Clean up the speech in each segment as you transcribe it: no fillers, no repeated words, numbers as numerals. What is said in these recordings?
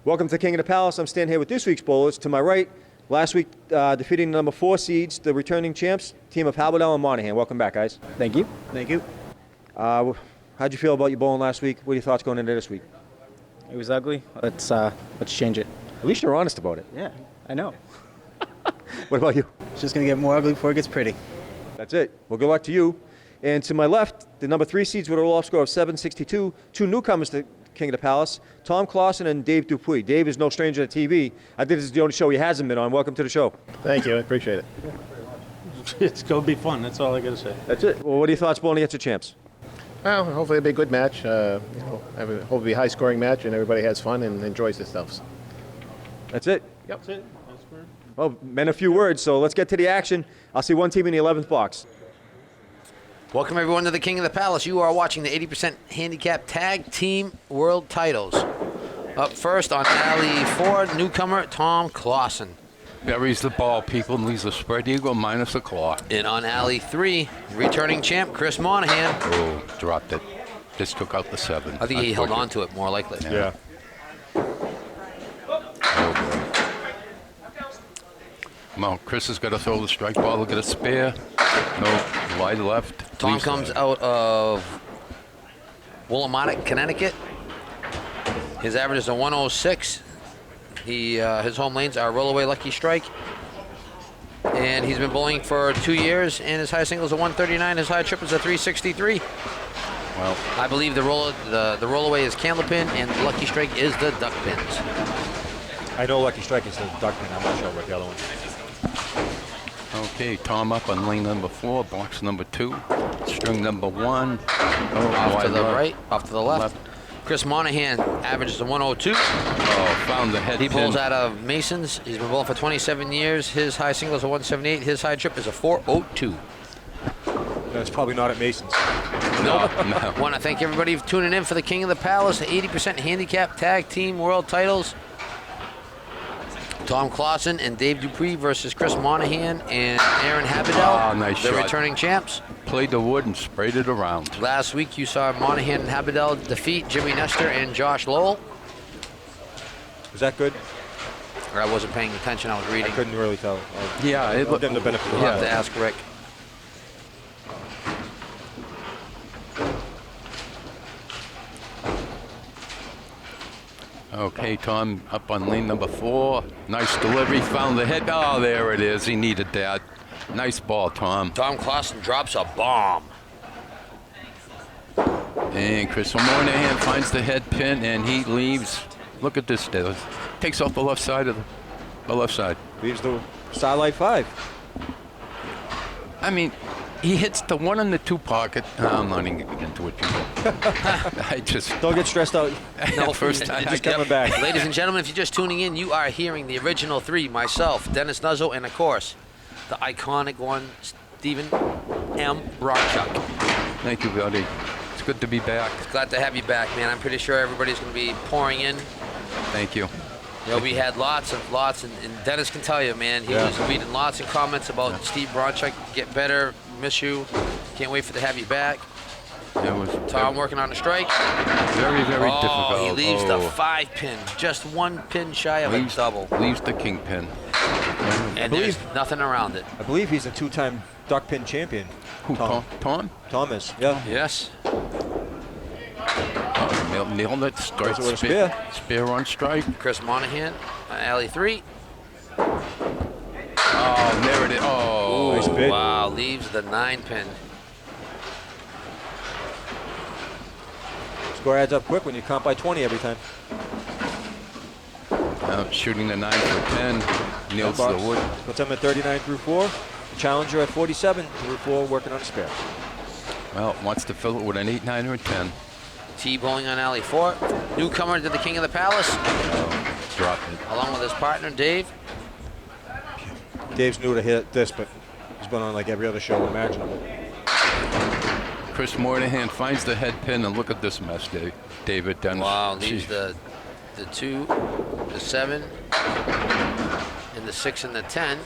Welcome to King of the Palace. I'm standing here with this week's bowlers. To my right, last week defeating the number 4 seeds, the returning champs, team of Haberdell and Monahan. Welcome back, guys. Thank you. Thank you. How'd you feel about your bowling last week? What are your thoughts going into this week? It was ugly. Let's change it. At least you're honest about it. Yeah, I know. What about you? It's just going to get more ugly before it gets pretty. That's it. Well, good luck to you. And to my left, the number 3 seeds with a roll-off score of 762, 2 newcomers to King of the Palace, Tom Clausen and Dave Dupuis. Dave is no stranger to TV. I think this is the only show he hasn't been on. Welcome to the show. Thank you. I appreciate it. It's going to be fun. That's all I got to say. That's it. Well, what are your thoughts bowling against your champs? Well, hopefully it'll be a good match. I hope it'll be a high-scoring match and everybody has fun and enjoys themselves. That's it. Yep. That's it. That's fair. Well, meant a few words, so let's get to the action. I'll see one team in the 11th box. Welcome, everyone, to the King of the Palace. You are watching the 80% Handicap Tag Team World Titles. Up first on alley 4, newcomer Tom Clausen. Buries the ball, people, and leaves a spread eagle minus a claw. And on alley 3, returning champ Chris Monahan. Oh, dropped it. Just took out the 7. I think he held on to it, more likely. Yeah. Come on, Chris has got to throw the strike ball to get a spare. No, wide left. Tom comes out of Willamette, Connecticut. His average is a 106. His home lanes are roll-away lucky strike. And he's been bowling for 2 years, and his high single is a 139. His high trip is a 363. Well, I believe the roll-away is Candlepin, and the lucky strike is the duck pins. I know Lucky Strike is the duck pin. I'm not sure about the other one. okay, Tom up on lane number 4, box number 2, string number 1. Off to the right, off to the left. Chris Monahan averages a 102. Oh, found the head He pin. pulls out of Masons. He's been bowling for 27 years. His high single is a 178. His high trip is a 402. That's probably not at Mason's. No. Want to thank everybody for tuning in for the King of the Palace, the 80% Handicap Tag Team World Titles. Tom Clausen and Dave Dupuis versus Chris Monahan and Aaron Haberdell. Oh, nice the shot. returning champs. Played the wood and sprayed it around. Last week you saw Monahan and Haberdell defeat Jimmy Nestor and Josh Lowell. Was that good? Or I wasn't paying attention, I was I reading. couldn't really tell. Yeah, it I'll looked. give him the benefit of the We'll doubt. have to ask Rick. Okay, Tom up on lane number 4. Nice delivery, found the head. Oh, there it is. He needed that. Nice ball, Tom. Tom Clausen drops a bomb. And Chris Monahan finds the head pin, and he leaves. Look at this. Takes off the left side of the left side. Leaves the Starlight 5. I mean, he hits the 1 and the 2 pocket. I'm not even getting into it, people. I just Don't get stressed out. No, first time. Just coming back. Ladies and gentlemen, if you're just tuning in, you are hearing the original 3, myself, Dennis Nuzzo, and of course, the iconic one, Stephen M. Brockchuck. Thank you, buddy. It's good to be back. Glad to have you back, man. I'm pretty sure everybody's going to be pouring in. Thank you. You know, we had lots, and Dennis can tell you, man, he was reading lots of comments about Steve Bronchuk, get better, miss you, can't wait to have you back. It was Tom working on the strike. very, very difficult. He leaves the 5 pin, just 1 pin shy of a double. Leaves the king pin. And there's nothing around it. I believe he's a 2-time duck pin champion. Who, Tom? Thomas. Yeah. Yes. Nailed it. Strike, With a spear. Spear on strike. Chris Monahan, alley 3. Oh, there it is. Oh. Nice bid. Wow, leaves the 9 pin. Score adds up quick when you count by 20 every time. Shooting the 9 for 10. Nails the wood. Puts him at 39 through 4. The challenger at 47 through 4, working on a spare. Well, wants to fill it with an 8, 9, or 10. T bowling on alley 4. Newcomer to the King of the Palace, Drop it. along with his partner, Dave. Dave's new to hit this, but he's been on like every other show imaginable. Chris Moynihan finds the head pin, and look at this mess, David Dennis. Wow, leaves Gee. the 2, the 7, and the 6 and the 10.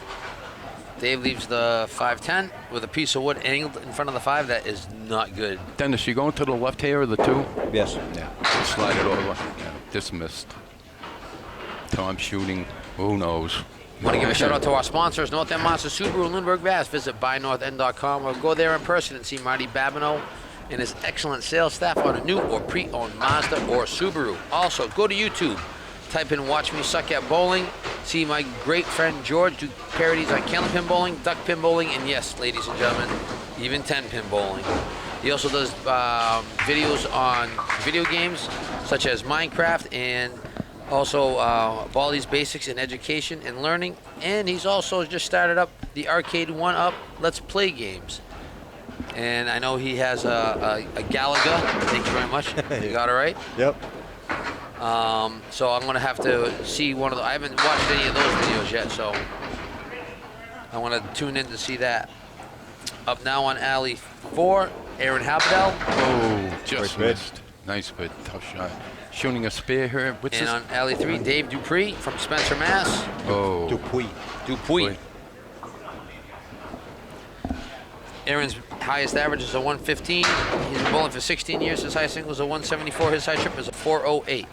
Dave leaves the 5-10 with a piece of wood angled in front of the 5. That is not good. Dennis, you going to the left here or the 2? Yes. Yeah. Slide it over. Yeah. Dismissed. Tom shooting. Who knows? Want to give a shout out to our sponsors, North End Mazda Subaru in Lindbergh, Mass. Visit buynorthend.com or go there in person and see Marty Babineau and his excellent sales staff on a new or pre-owned Mazda or Subaru. Also, go to YouTube. Type in Watch Me Suck at Bowling. See my great friend George do parodies on Candlepin bowling, duck pin bowling, and yes, ladies and gentlemen, even 10-pin bowling. He also does videos on video games such as Minecraft and also Baldi's Basics in Education and Learning. And he's also just started up the Arcade 1-Up Let's Play games. And I know he has a Galaga. Thank you very much. You got it right? Yep. So I'm gonna have to see one of the. I haven't watched any of those videos yet, so I want to tune in to see that. Up now on alley 4, Aaron Habdell, Oh, just Great bid. missed. Nice bid. Tough shot. Shooting a spear here. What's and this? on alley 3, Dave Dupree from Spencer, Mass. Oh. Dupuy. Dupuy. Aaron's highest average is a 115. He's been bowling for 16 years. His highest single is a 174. His high trip is a 408.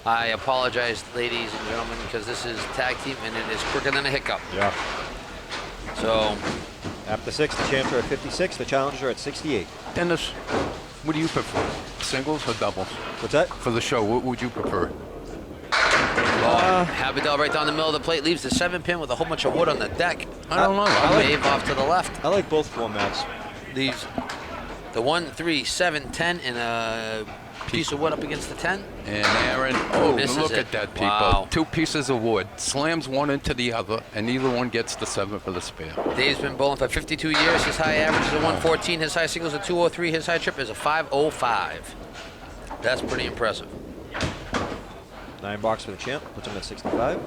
I apologize, ladies and gentlemen, because this is tag team and it is quicker than a hiccup. Yeah. So, After 6, the champs are at 56. The challengers are at 68. Dennis, what do you prefer? Singles or doubles? What's that? For the show, what would you prefer? Habdell right down the middle of the plate leaves the 7-pin with a whole bunch of wood on the deck. I don't know. Wave off to the left. I like both formats. Leaves the 1, 3, 7, 10, and a piece of wood up against the 10. And Aaron, oh, Misses look it. at that, people. Wow. 2 pieces of wood. Slams one into the other, and neither one gets the 7 for the spare. Dave's been bowling for 52 years. His high average is a 114. His high single is a 203. His high trip is a 505. That's pretty impressive. 9 bucks for the champ, puts him at 65.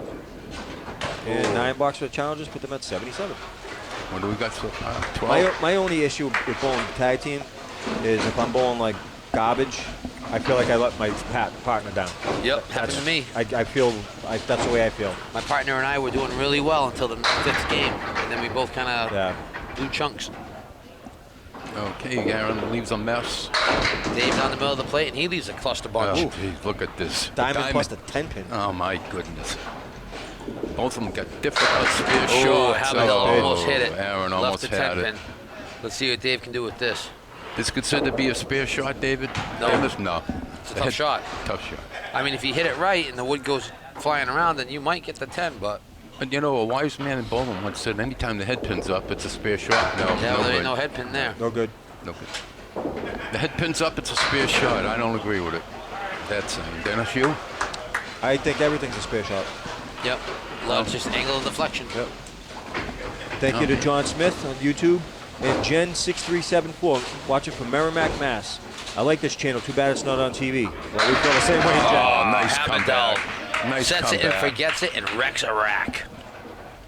And 9 bucks for the challengers, put them at 77. What do we got so far? 12? My only issue with bowling tag team is if I'm bowling like garbage, I feel like I let my partner down. Yep, happened to me. I feel that's the way I feel. My partner and I were doing really well until the 5th game, and then we both kind of Yeah. blew chunks. Okay, Aaron leaves a mess. Dave down the middle of the plate, and he leaves a cluster bunch. Oh, geez, look at this. Diamond plus the 10 pin. Oh, my goodness. Both of them got difficult spear Oh, shots. Habdell almost hit it. Aaron Left almost the had 10 it. pin. Let's see what Dave can do with this. This considered to be a spear shot, David? No. Dennis? No. It's a tough shot. Tough shot. I mean, if you hit it right and the wood goes flying around, then you might get the 10, but But you know, a wise man in bowling once said, anytime the head pin's up, it's a spear shot. No, yeah, no there ain't good. no head pin there. No good. No good. The head pin's up, it's a spear shot. I don't agree with it. That's saying. Dennis, you? I think everything's a spare shot. Yep. It's just angle of deflection. Yep. Thank you to John Smith on YouTube and Jen6374 watching from Merrimack, Mass. I like this channel. Too bad it's not on TV. Well, we feel the same way, Jen. Oh, nice Habdell comeback. Nice sets it and comeback. forgets it and wrecks a rack.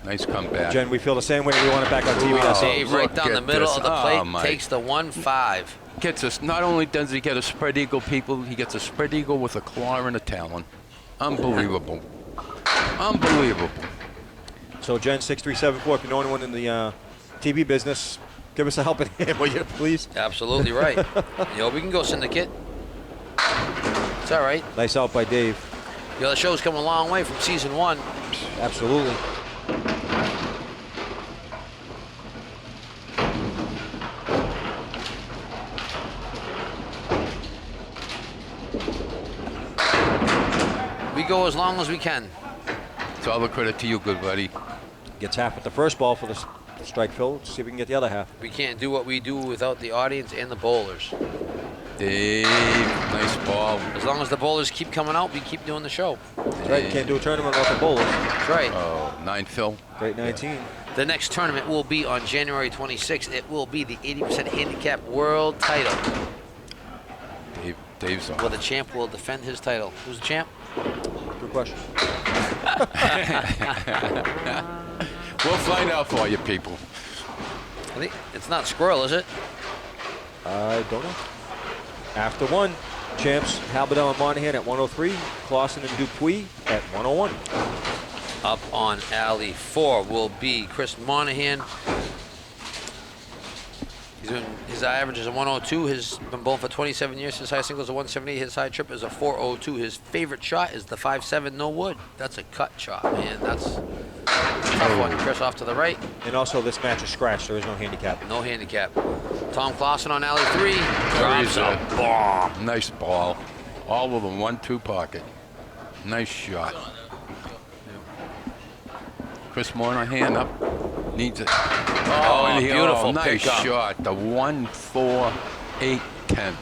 Nice comeback. Jen, we feel the same way. We want it back on TV ourselves. Dave right look down the at middle this. of the Oh, plate my. takes the 1-5. Gets us. Not only does he get a spread eagle, people, he gets a spread eagle with a claw and a talon. Unbelievable. Unbelievable. So Jen6374, if you know anyone in the TV business, give us a helping hand, will you, please? Absolutely right. Yo, we can go syndicate. It's all right. Nice out by Dave. Yo, the show's come a long way from season 1. Absolutely. We go as long as we can. It's all the credit to you, good buddy. Gets half with the first ball for the strike fill. See if we can get the other half. We can't do what we do without the audience and the bowlers. Dave, nice ball. As long as the bowlers keep coming out, we keep doing the show. That's right. You can't do a tournament without the bowlers. That's right. Oh, 9 Phil. Great 19. The next tournament will be on January 26th. It will be the 80% handicap world title, Dave's on. where the champ will defend his title. Who's the champ? Good question. We'll find out for you people. I think it's not Squirrel, is it? I don't know. After one, champs Halberdell and Monahan at 103, Clausen and Dupuis at 101. Up on alley 4 will be Chris Monahan. His average is a 102. He's been bowling for 27 years. His high single is a 178. His high trip is a 402. His favorite shot is the 5-7 no wood. That's a cut shot, man. That's a tough one. Chris off to the right. And also, this match is scratched. There is no handicap. No handicap. Tom Clausen on alley 3. Drops a bomb. Nice ball. All of them 1-2 pocket. Nice shot. Chris Monahan up. Needs it. Oh, and beautiful nice pickup. shot. The 1-4-8-10.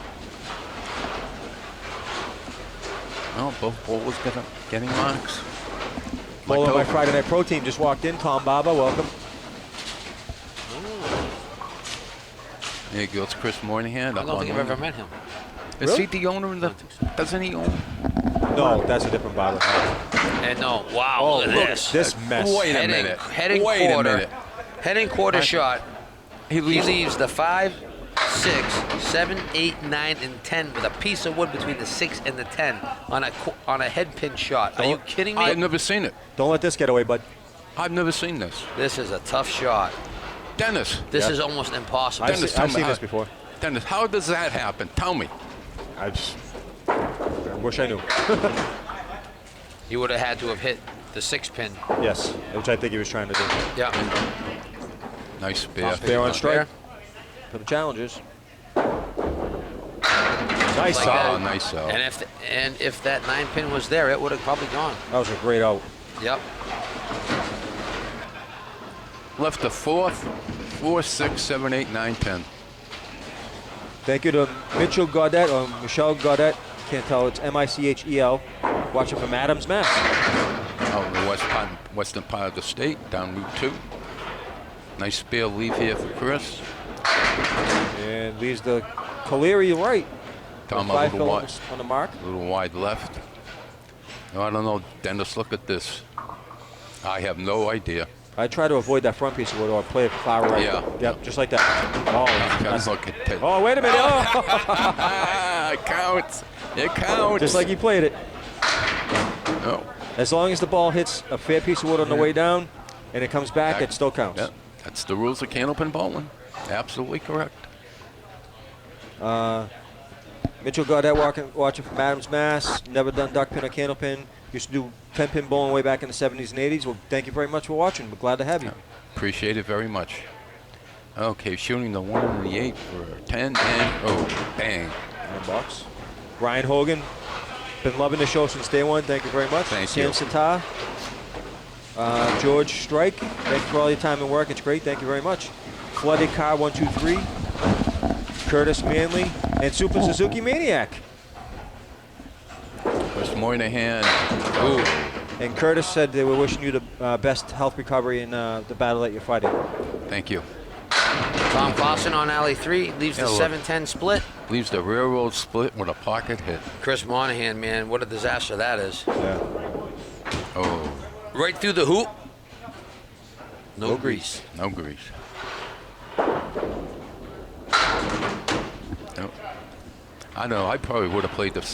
Oh, both bowlers getting marks. Bowler by Friday Night Pro Team just walked in. Tom Baba, welcome. There goes Chris Monahan. I Up don't on think I've one. ever met him. Is he the owner of the? Doesn't he own? No, that's a different Baba. And no, wow, Oh, look at this. This mess. Wait a minute. Head and Wait a quarter. minute. Head and quarter shot. He leaves. He leaves the 5, 6, 7, 8, 9, and 10 with a piece of wood between the 6 and the 10 on a head pin shot. Are you kidding me? I've never seen it. Don't let this get away, bud. I've never seen this. This is a tough shot. Dennis. This Yeah. is almost impossible. I've, Dennis, se- tell I've me seen how- this before. Dennis, how does that happen? Tell me. I wish I knew. You would have had to have hit the 6 pin. Yes, which I think he was trying to do. Yeah. Nice spare. Fair on strike for the challengers. Nice Like out. Oh, nice out. And if that 9 pin was there, it would have probably gone. That was a great out. Yep. Left the 4th, 4, 6, 7, 8, 9, 10. Thank you to Mitchell Gaudet or Michelle Gaudet. Can't tell. It's Michel. Watching from Adams, Mass. Out in the western part of the state, down Route 2. Nice spare leave here for Chris. And leaves the Colery right. Tom, a Five little wide, films on the mark. a little wide left. No, I don't know, Dennis, look at this. I have no idea. I try to avoid that front piece of wood or play it far right. Yeah. Yep, just like that. Oh, Just look at that. oh wait a minute. Oh. It counts. It counts. Just like he played it. Oh, As long as the ball hits a fair piece of wood on the way down and it comes back, it still counts. yeah, that's the rules of Candlepin bowling. Absolutely correct. Mitchell Gaudet watching from Adams, Mass. Never done duck pin or candle pin. Used to do 10-pin bowling way back in the 70s and 80s. Well, thank you very much for watching. We're glad to have you. Appreciate it very much. Okay, shooting the 1 and the 8 for 10 and oh, bang. Iron box. Brian Hogan, been loving the show since day one. Thank you very much. Thank Sam you. Sitar. George Strike, thank you for all your time and work. It's great. Thank you very much. Flooded Car 123. Curtis Manley and Super Suzuki Maniac. Chris Moynihan. Ooh. And Curtis said they were wishing you the best health recovery in the battle that you're fighting. Thank you. Tom Clausen on alley 3 leaves the Yeah, look. 7-10 split. Leaves the railroad split with a pocket hit. Chris Monahan, man, what a disaster that is. Yeah. Oh, Right through the hoop. No grease. no grease. No. I know. I probably would have played the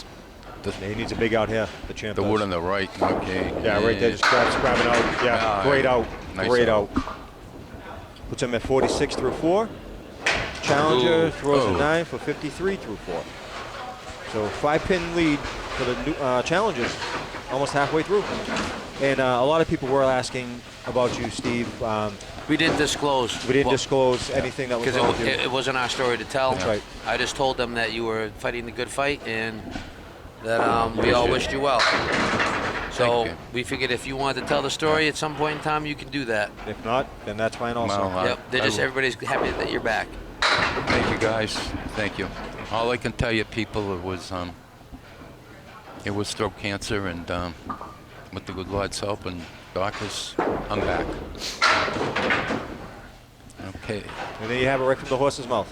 He needs a big out here, the champ. does. wood on the right. Okay. Yeah, right there, just grabbing out. Yeah, Ah, great out. nice Great out. out. Puts him at 46 through 4. Challenger Ooh. throws Oh. a 9 for 53 through 4. So 5-pin lead for the new, challengers, almost halfway through. And a lot of people were asking about you, Steve. We didn't disclose. We didn't disclose anything that was Because wrong with you. it wasn't our story to tell. That's right. I just told them that you were fighting the good fight and that we all wished you well. So Thank you. we figured if you wanted to tell the story at some point in time, you can do that. If not, then that's fine also. Well, Yep. They're just everybody's happy that you're back. Thank you, guys. Thank you. All I can tell you, people, it was throat cancer, and with the good Lord's help and Darkest, I'm back. Okay. And there you have it right from the horse's mouth.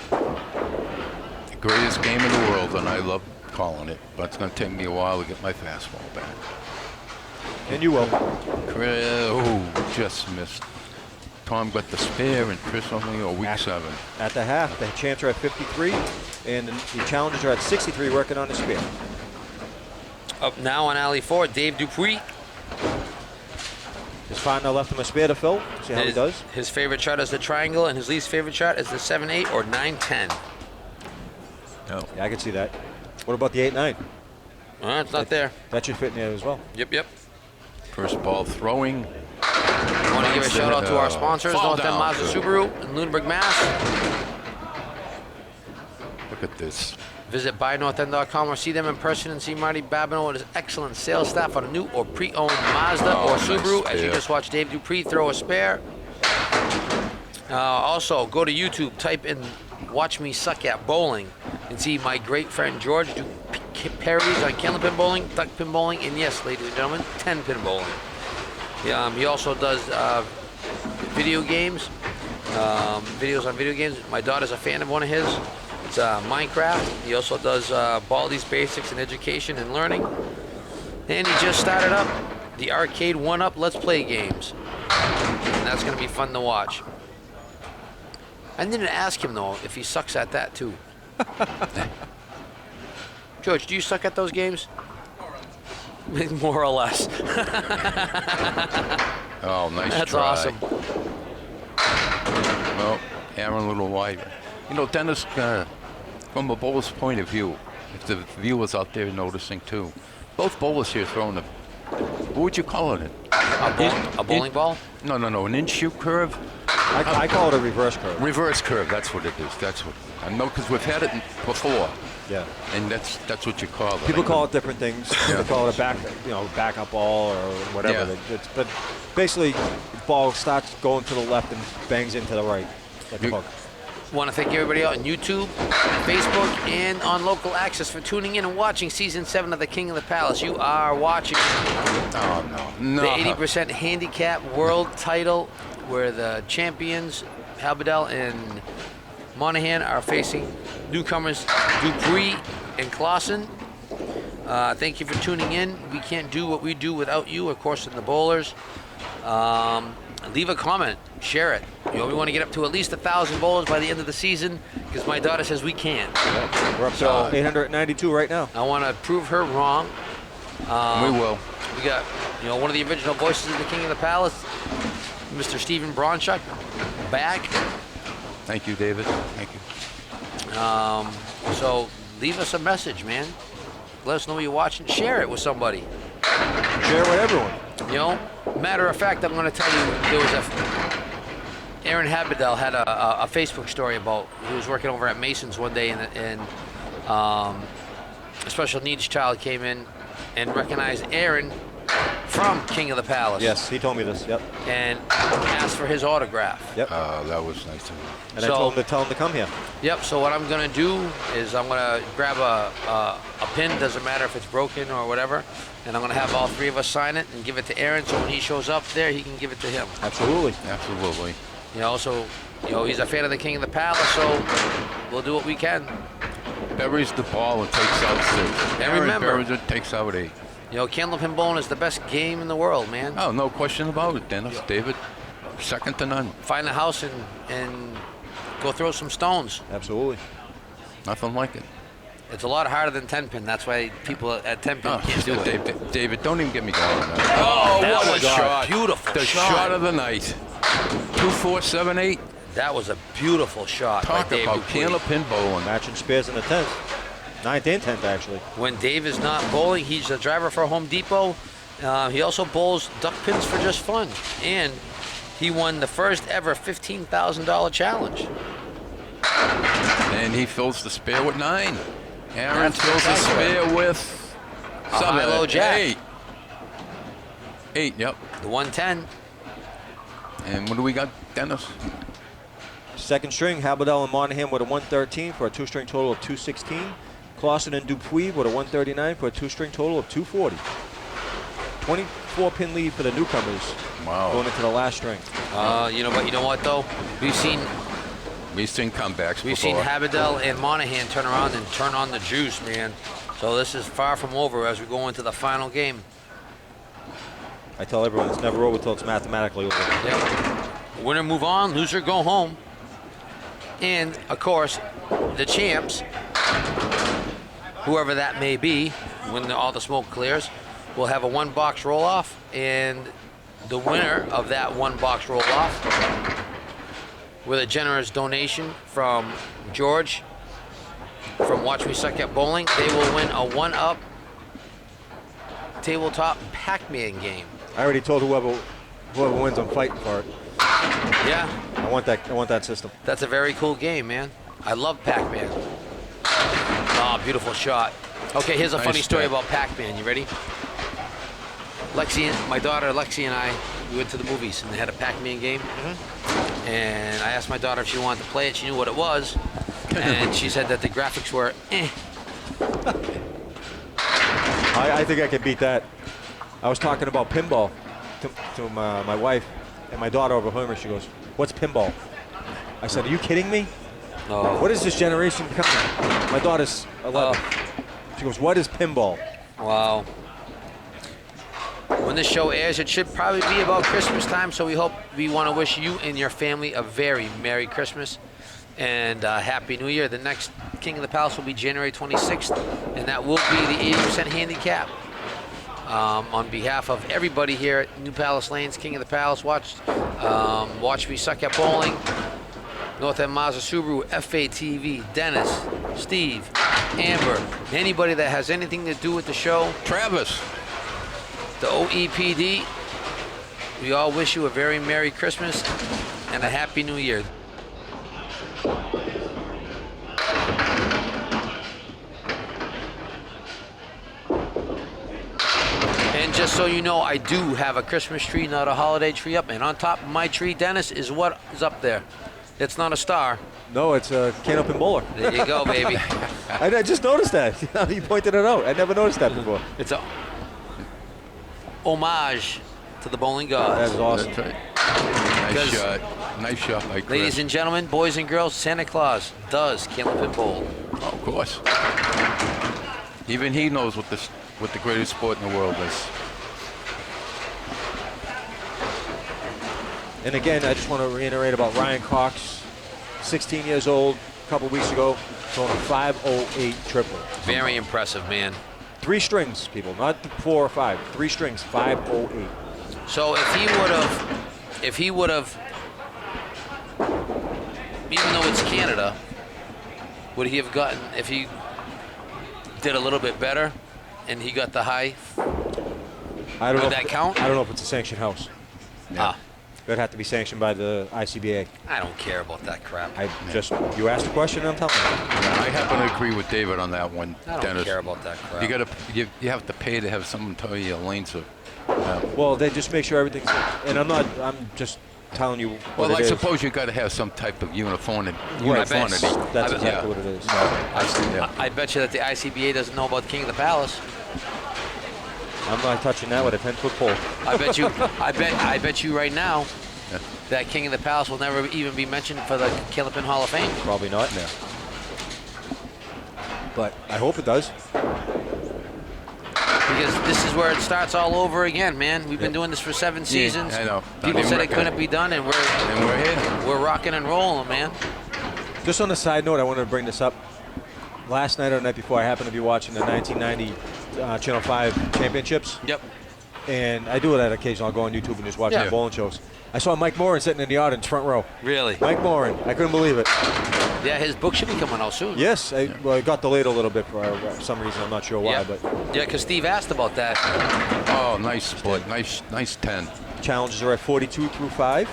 The greatest game in the world, and I love calling it, but it's going to take me a while to get my fastball back. And you will. Oh, just missed. Tom got the spare, and Chris only a week 7. At the half, the champs are at 53, and the challengers are at 63, working on the spear. Up now on alley 4, Dave Dupuis. His partner left him a spear to fill. See how he does. His favorite shot is the triangle, and his least favorite shot is the 7-8 or 9-10. No. Yeah, I can see that. What about the 8-9? It's not there. That should fit in there as well. Yep. First ball throwing. I want to give a shout out to our sponsors, Fall North End down. Mazda Subaru in Lunenburg, Mass. Look at this. Visit buynorthend.com or see them in person and see Marty Babineau and his excellent sales staff on a new or pre-owned Mazda or nice Subaru, as you spare. just watched Dave Dupuis throw a spare. Also, go to YouTube, type in Watch Me Suck at Bowling, and see my great friend George do parodies on Candlepin bowling, duck pin bowling, and yes, ladies and gentlemen, 10-pin bowling. He also does video games, videos on video games. My daughter's a fan of one of his. It's Minecraft. He also does Baldy's Basics in Education and Learning. And he just started up the Arcade 1-Up Let's Play games. And that's going to be fun to watch. I didn't ask him, though, if he sucks at that, too. George, do you suck at those games? More or less. Oh, nice That's try. awesome. Well, Aaron a little wide. You know, Dennis, from a bowler's point of view, if the viewers out there noticing too, both bowlers here throwing a, what would you call it? A bowling ball? No, an in-shoot curve. I call it a reverse curve. Reverse curve, that's what it is. That's what I know, because we've had it before, Yeah. and that's what you call it. People call it different things. Yeah. They call it a backup ball or whatever. Yeah. But basically, the ball starts going to the left and bangs into the right. Like a You- hook. Want to thank everybody out on YouTube, Facebook, and on Local Access for tuning in and watching Season 7 of The King of the Palace. You are watching Oh no. the 80% handicap world title, where the champions, Halberdell and Monahan, are facing newcomers Dupuis and Clausen. Thank you for tuning in. We can't do what we do without you, of course, and the bowlers. Leave a comment, share it. We want to get up to at least 1,000 bowlers by the end of the season, because my daughter says we can't. We're up to 892 right now. I want to prove her wrong. We will. We got, one of the original voices of the King of the Palace, Mr. Stephen Bronchuk, back. Thank you, David. Thank you. So leave us a message, man. Let us know you're watching. Share it with somebody. Share with everyone. Matter of fact, I'm going to tell you, there was Aaron Haberdell had a Facebook story about, he was working over at Mason's one day, and a special needs child came in and recognized Aaron from King of the Palace. Yes, he told me this. Yep. And asked for his autograph. Yep. That was nice of you. And I told him to tell him to come here. Yep, so what I'm going to do is I'm going to grab a pin, doesn't matter if it's broken or whatever, and I'm going to have all three of us sign it and give it to Aaron, so when he shows up there, he can give it to him. Absolutely. Absolutely. He's a fan of the King of the Palace, so we'll do what we can. Buries the ball and takes out 6. And remember- buries it, takes out 8. Candlepin bowling is the best game in the world, man. Oh, no question about it, Dennis. David, second to none. Find a house and go throw some stones. Absolutely. Nothing like it. It's a lot harder than 10-pin. That's why people at 10-pin can't do it. David, don't even get me going. Oh, that what was a shot. beautiful The shot. shot of the night. 2, 4, 7, 8. That was a beautiful shot Talk by Dave about Dupuis. Candlepin bowling. Matching spares in the 10th. 9th and 10th, actually. When Dave is not bowling, he's a driver for Home Depot. He also bowls duck pins for just fun. And he won the first ever $15,000 challenge. And he fills the spare with 9. Aaron That's fills the spectacular. spare with A high-low jack. 8. 8, yep. The 110. And what do we got, Dennis? Second string, Haberdell and Monahan with a 113 for a two-string total of 216. Clausen and Dupuis with a 139 for a two-string total of 240. 24-pin lead for the newcomers Wow. going into the last string. You know what though? We've seen comebacks We've before. seen Haberdell and Monahan turn around and turn on the juice, man. So this is far from over as we go into the final game. I tell everyone it's never over till it's mathematically over. Yep. Winner move on, loser go home. And of course, the champs, whoever that may be, when all the smoke clears, will have a one-box roll-off, and the winner of that one-box roll-off, with a generous donation from George from Watch Me Suck at Bowling, they will win a one-up tabletop Pac-Man game. I already told whoever wins, I'm fighting for it. Yeah, I want that system. that's a very cool game, man. I love Pac-Man. Oh, beautiful shot. Okay, here's a funny Nice story shot. about Pac-Man. You ready? My daughter Lexi and I, we went to the movies and they had a Pac-Man game. And I asked my daughter if she wanted to play it. She knew what it was. And she said that the graphics were eh. I think I can beat that. I was talking about pinball to my wife and my daughter over home, and she goes, "What's pinball?" I said, "Are you kidding me? Oh. What is this generation becoming?" My daughter's 11. She goes, "What is pinball?" Wow. When this show airs, it should probably be about Christmas time, so we want to wish you and your family a very Merry Christmas and Happy New Year. The next King of the Palace will be January 26th, and that will be the 80% handicap. On behalf of everybody here at New Palace Lanes, King of the Palace, Watch Me Suck at Bowling, North End Mazda Subaru, FATV, Dennis, Steve, Amber, anybody that has anything to do with the show, Travis. the OEPD, we all wish you a very Merry Christmas and a Happy New Year. And just so you know, I do have a Christmas tree, not a holiday tree up. And on top of my tree, Dennis, is what is up there. It's not a star. No, it's a Candlepin bowler. There you go, baby. I just noticed that. You pointed it out. I never noticed that before. It's a homage to the bowling That gods. is awesome. That's right. Nice 'Cause- shot. Nice shot by Chris. Ladies and gentlemen, boys and girls, Santa Claus does Candlepin bowl. Oh, of course. Even he knows what the greatest sport in the world is. And again, I just want to reiterate about Ryan Cox, 16 years old, a couple weeks ago, throwing a 508 triple. Very impressive, man. 3 strings, people, not 4 or 5. 3 strings, 508. So if he would have, even though it's Canada, would he have gotten, if he did a little bit better and he got the high? I don't know. Would that count? I don't know if it's a sanctioned house. Ah, It'd have to be sanctioned by the ICBA. I don't care about that crap. You asked a question, and I'm telling you. I happen to agree with David on that one, I don't Dennis. care about that crap. You have to pay to have someone tell you your lanes are. Well, they just make sure everything's. And I'm just telling you. What Well, it I is. suppose you got to have some type of uniformity. Right, uniformity. That's I- exactly yeah. what it is. I bet you that the ICBA doesn't know about the King of the Palace. I'm not touching that with a 10-foot pole. I bet you right now that King of the Palace will never even be mentioned for the Candlepin Hall of Fame. Probably not. Yeah. But I hope it does. Because this is where it starts all over again, man. We've been doing this for 7 seasons. I know. Not People even said it record. couldn't be done, and And we're here. we're rocking and rolling, man. Just on a side note, I wanted to bring this up. Last night or the night before, I happened to be watching the 1990 Channel 5 championships. Yep. And I do it at occasion. I'll go on YouTube and just watch Yeah. the bowling shows. I saw Mike Moran sitting in the audience, front row. Really? Mike Moran. I couldn't believe it. Yeah, his book should be coming out soon. Yes. Well, it got delayed a little bit for some reason. I'm not sure why, Yeah. but Yeah, because Steve asked about that. Oh, nice split. Nice 10. challenges are at 42 through 5.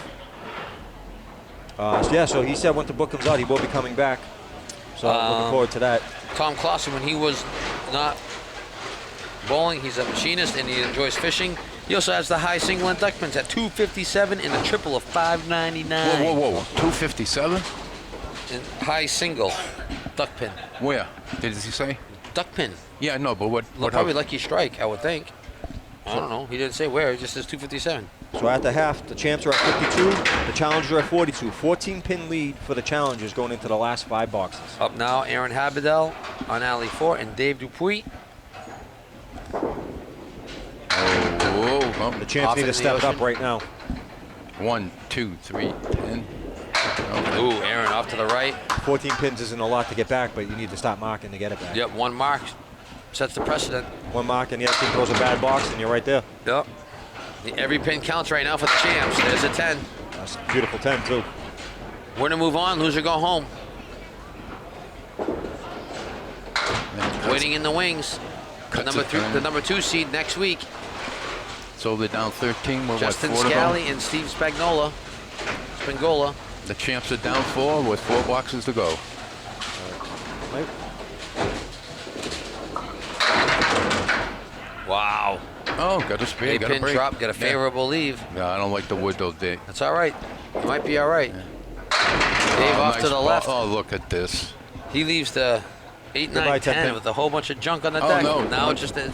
So he said when the book comes out, he will be coming back. So I'm looking forward to that. Tom Clausen, when he was not bowling, he's a machinist and he enjoys fishing. He also has the high single and duck pins at 257 and a triple of 599. Whoa. 257? And high single duck pin. Where? Did he say? Duck pin. Yeah, no, but what Probably Lucky Strike, I would think. I don't know. He didn't say where. He just says 257. So at the half, the champs are at 52, the challengers are at 42. 14-pin lead for the challengers going into the last 5 boxes. Up now, Aaron Habidel on alley 4 and Dave Dupuy. Oh, The champs Off need to into the step it up ocean. right now. 1, 2, 3, 10. Ooh, Aaron off to the right. 14 pins isn't a lot to get back, but you need to stop marking to get it back. Yep, 1 mark sets the precedent. 1 mark and the other team throws a bad box and you're right there. Yep. Every pin counts right now for the champs. There's a 10. That's a beautiful 10 too. Winner move on, loser go home. Waiting in the wings. The number 2 seed next week. So they're down 13. We're Justin what, 4 to go? Scally and Steve Spagnola. The champs are down 4 with 4 boxes to go. Right. Wow. Oh, got a spare, got a Pin break. drop, got a favorable leave. Yeah, I don't like the wood though, Dave. That's all right. You might be all right. Dave Oh, off nice to the ball. left. Oh, look at this. He leaves the 8, 9, Goodbye, 10 10. with a whole bunch of junk on the Oh, deck. no. Now just a...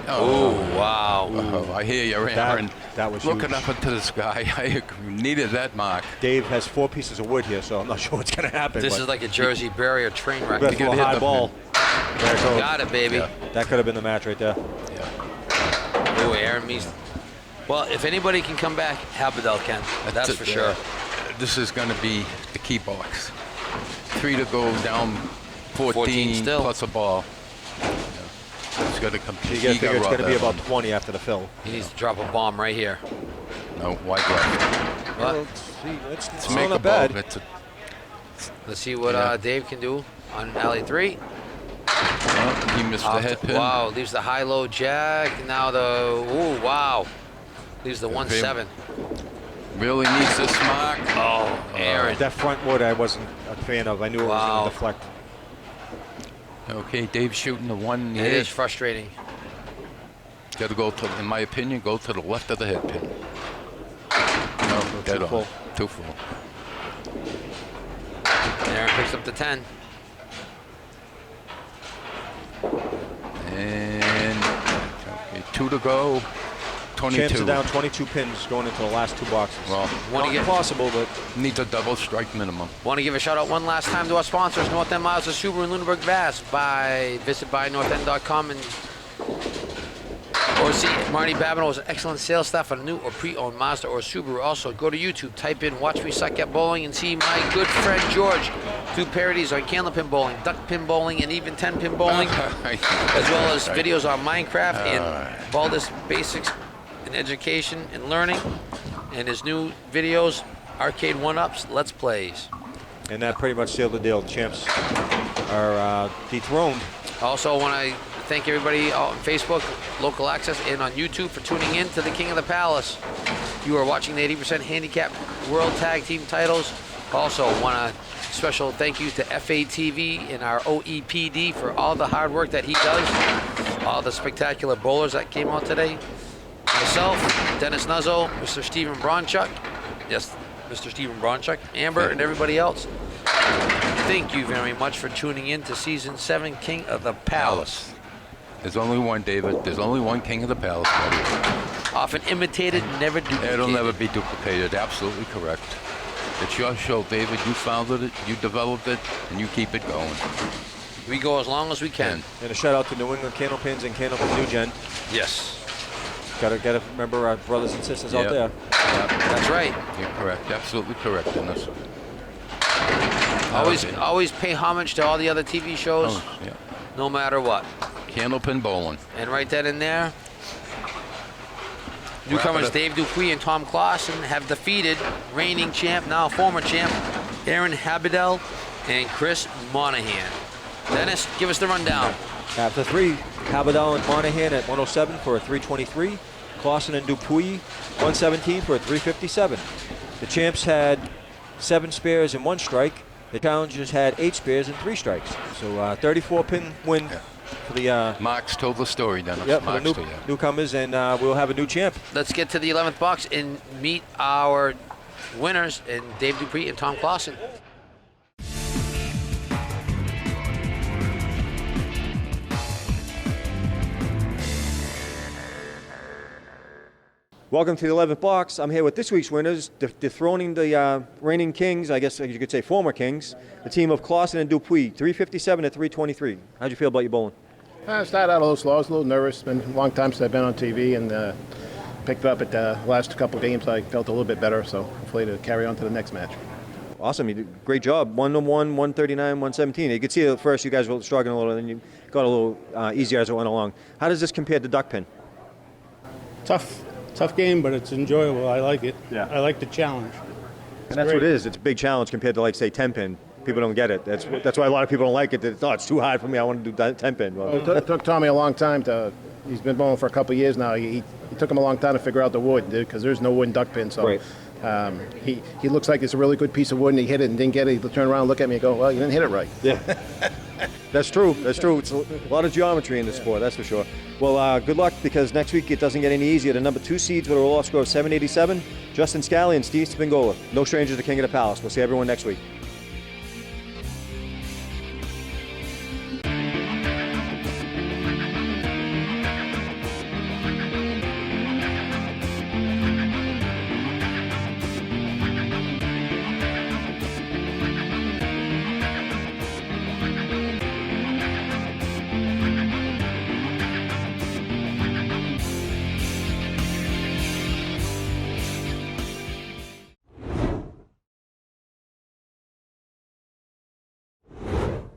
Oh, Oh, wow. oh, I hear you, Aaron. That was Looking huge. up into the sky. I needed that mark. Dave has 4 pieces of wood here, so I'm not sure what's going to happen. This but is like a Jersey barrier train wreck. Best You of a gotta hit high the- ball. There it goes. Got it, baby. Yeah. That could have been the match right there. Yeah. Ooh, Aaron Meese. Well, if anybody can come back, Habidel can. That's it, for sure. This is going to be the key box. 3 to go, down 14 still. plus a ball. Yeah. It's got to compete. You got to figure it's going to be about 20 after the fill. He needs to drop a bomb right here. No, wide left. What? Well, it's To still make a not ball, bad. it's a, Let's see what Yeah. Dave can do on alley 3. well, he missed the Off head to- pin. Wow, leaves the high-low jack. Now the, ooh, wow. Leaves the 1-7. Really needs this mark. Oh, Aaron. That front wood I wasn't a fan of. I knew it was Wow. going to deflect. Okay, Dave's shooting the 1 It here. is frustrating. Got to go to, in my opinion, go to the left of the head pin. No, dead too on. full. Too full. Aaron picks up the 10. And okay, 2 to go. 22. Champs are down 22 pins going into the last 2 boxes. Well, Wanna Not get- impossible, but needs a double strike minimum. Want to give a shout out one last time to our sponsors, North End Mazda Subaru in Lunenburg, Mass. Visit buynorthend.com and or see Marty Babineau's excellent sales staff on a new or pre-owned Mazda or Subaru. Also, go to YouTube, type in Watch Me Suck at Bowling and see my good friend George do parodies on Candlepin bowling, duck pin bowling, and even 10-pin bowling, as well as videos on Minecraft and Baldus Basics in Education and Learning, and his new videos, Arcade 1-Ups, Let's Plays. and that pretty much sealed the deal. The champs are dethroned. Also, want to thank everybody on Facebook, Local Access, and on YouTube for tuning in to the King of the Palace. You are watching the 80% Handicap World Tag Team titles. Also, want a special thank you to FATV and our OEPD for all the hard work that he does, all the spectacular bowlers that came out today. Myself, Dennis Nuzzo, Mr. Stephen Bronchuk, yes, Mr. Stephen Bronchuk, Amber, and everybody else. Thank you very much for tuning in to Season 7 King of the Palace. There's only one, David. There's only one King of the Palace, buddy. Often imitated, never duplicated. It'll never be duplicated. Absolutely correct. It's your show, David. You founded it, you developed it, and you keep it going. We go as long as we can. And a shout out to New England Candlepins and Candlepin New Gen. Yes. Gotta remember our brothers and sisters out Yep. there. That's right. You're correct. Absolutely correct, Dennis. Always pay homage to all the other TV shows, Oh, yeah. no matter what. Candlepin bowling. And right then and there, newcomers up. Dave Dupuy and Tom Clausen have defeated reigning champ, now former champ, Aaron Habidel and Chris Monahan. Dennis, give us the rundown. After 3, Habidal and Monahan at 107 for a 323. Clausen and Dupuy 117 for a 357. The champs had 7 spares and 1 strike. The challengers had 8 spares and 3 strikes. So 34 pin win for the Mark's told the story, Dennis. for the Mark's told you. newcomers, and we'll have a new champ. Let's get to the 11th box and meet our winners, and Dave Dupuy and Tom Clausen. Welcome to the 11th box. I'm here with this week's winners, dethroning the reigning kings, I guess you could say former kings, the team of Clausen and Dupuis, 357 to 323. How'd you feel about your bowling? I started out a little slow. I was a little nervous. It's been a long time since I've been on TV, and picked it up at the last couple games. I felt a little bit better, so hopefully to carry on to the next match. Awesome, you did a great job. 1-1, 139, 117. You could see at first you guys were struggling a little, and then you got a little easier as it went along. How does this compare to duck pin? Tough game, but it's enjoyable. I like it. Yeah. I like the challenge. And that's what it is. It's a big challenge compared to, like, say, 10 pin. People don't get it. That's why a lot of people don't like it. It's too hard for me. I want to do 10 pin. Well, It took Tommy a long time to. He's been bowling for a couple of years now. It took him a long time to figure out the wood, because there's no wooden duck pin. So Right. he looks like it's a really good piece of wood, and he hit it and didn't get it. He'll turn around and look at me and go, well, you didn't hit it right. Yeah. That's true. That's true. It's a lot of geometry in this sport, that's for sure. Well, good luck, because next week it doesn't get any easier. The number 2 seeds with a roll-off score of 787, Justin Scally and Steve Spingola. No strangers to King of the Palace. We'll see everyone next week.